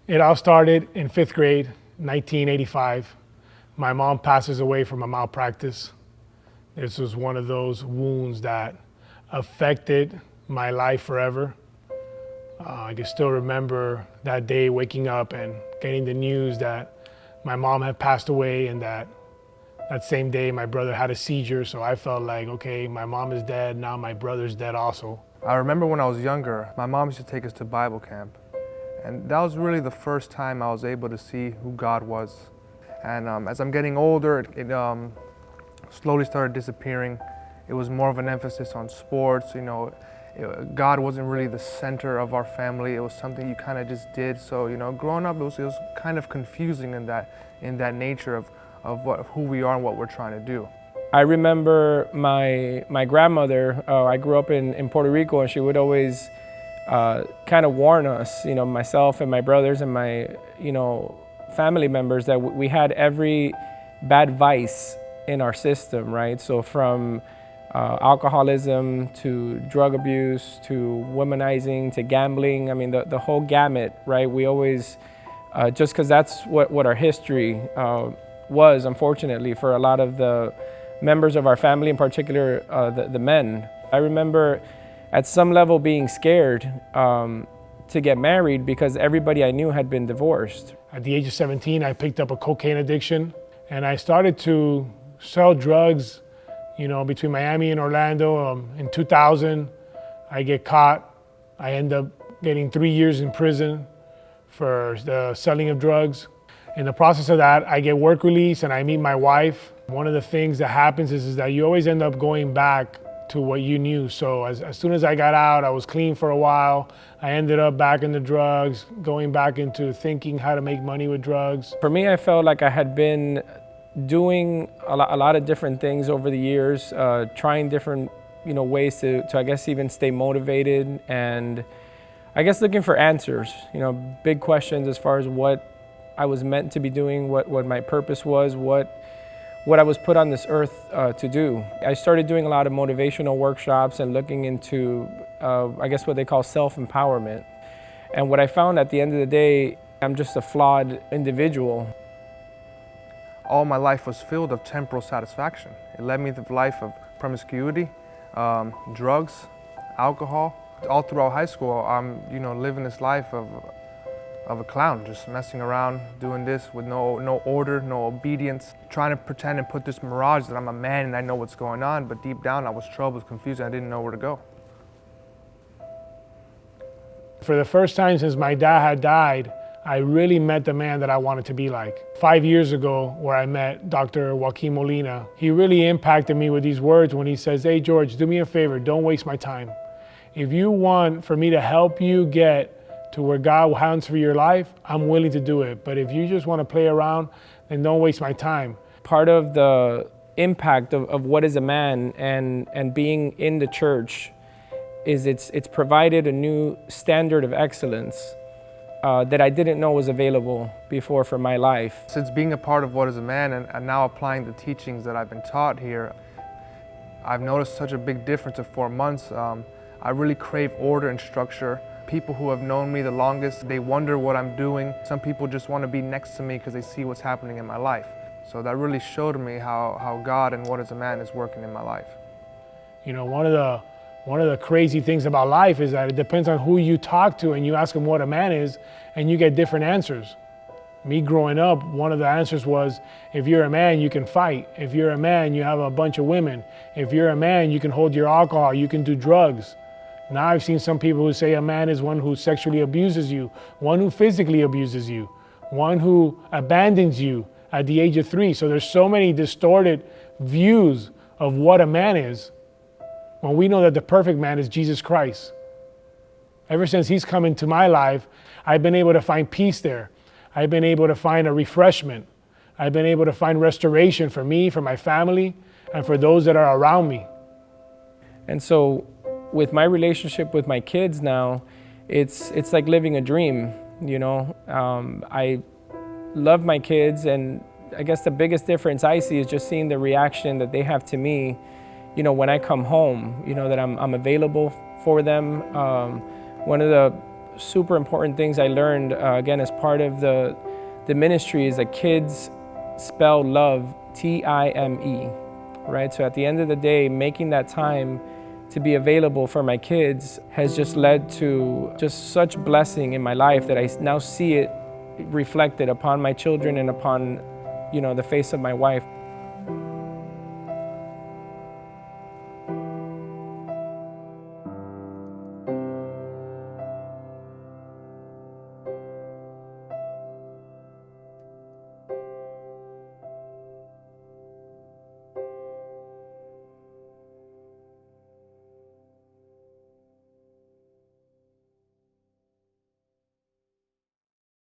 It all started in fifth grade, 1985. My mom passes away from a malpractice. This was one of those wounds that affected my life forever. I can still remember that day waking up and getting the news that my mom had passed away, and that same day my brother had a seizure. So I felt like, okay, my mom is dead, now my brother's dead also. I remember when I was younger, my mom used to take us to Bible camp. And that was really the first time I was able to see who God was. And as I'm getting older, it slowly started disappearing. It was more of an emphasis on sports. God wasn't really the center of our family. It was something you kind of just did. So, growing up, it was kind of confusing in that nature of who we are and what we're trying to do. I remember my grandmother. I grew up in Puerto Rico, and she would always kind of warn us, myself and my brothers and my, family members, that we had every bad vice in our system, right? So from alcoholism to drug abuse to womanizing to gambling, I mean, the whole gamut, right? We always, just because that's what our history was, unfortunately, for a lot of the members of our family, in particular the men. I remember at some level being scared to get married because everybody I knew had been divorced. At the age of 17, I picked up a cocaine addiction, and I started to sell drugs, between Miami and Orlando. In 2000, I get caught. I end up getting 3 years in prison for the selling of drugs. In the process of that, I get work release and I meet my wife. One of the things that happens is that you always end up going back to what you knew. So as soon as I got out, I was clean for a while. I ended up back into drugs, going back into thinking how to make money with drugs. For me, I felt like I had been doing a lot of different things over the years, trying different ways to I guess even stay motivated, and I guess looking for answers, big questions as far as what I was meant to be doing, what my purpose was, what I was put on this earth to do. I started doing a lot of motivational workshops and looking into, I guess what they call self-empowerment. And what I found at the end of the day, I'm just a flawed individual. All my life was filled of temporal satisfaction. It led me to a life of promiscuity, drugs, alcohol. All throughout high school, I'm living this life of a clown, just messing around, doing this with no order, no obedience, trying to pretend and put this mirage that I'm a man and I know what's going on, but deep down I was troubled, confused, and I didn't know where to go. For the first time since my dad had died, I really met the man that I wanted to be like. 5 years ago, where I met Dr. Joaquin Molina, he really impacted me with these words when he says, "Hey George, do me a favor, don't waste my time. If you want for me to help you get to where God has for your life, I'm willing to do it. But if you just want to play around, then don't waste my time." Part of the impact of what is a man and being in the church is it's provided a new standard of excellence that I didn't know was available before for my life. Since being a part of What is a Man and now applying the teachings that I've been taught here, I've noticed such a big difference in 4 months. I really crave order and structure. People who have known me the longest, they wonder what I'm doing. Some people just want to be next to me because they see what's happening in my life. So that really showed me how God and What is a Man is working in my life. One of the crazy things about life is that it depends on who you talk to, and you ask them what a man is, and you get different answers. Me growing up, one of the answers was, if you're a man, you can fight. If you're a man, you have a bunch of women. If you're a man, you can hold your alcohol, you can do drugs. Now I've seen some people who say a man is one who sexually abuses you, one who physically abuses you, one who abandons you at the age of 3. So there's so many distorted views of what a man is, when we know that the perfect man is Jesus Christ. Ever since he's come into my life, I've been able to find peace there. I've been able to find a refreshment. I've been able to find restoration for me, for my family, and for those that are around me. And so with my relationship with my kids now, it's like living a dream, I love my kids, and I guess the biggest difference I see is just seeing the reaction that they have to me, when I come home, that I'm available for them. One of the super important things I learned, again, as part of the ministry is that kids spell love T-I-M-E, right? So at the end of the day, making that time to be available for my kids has just led to just such blessing in my life that I now see it reflected upon my children and upon, the face of my wife.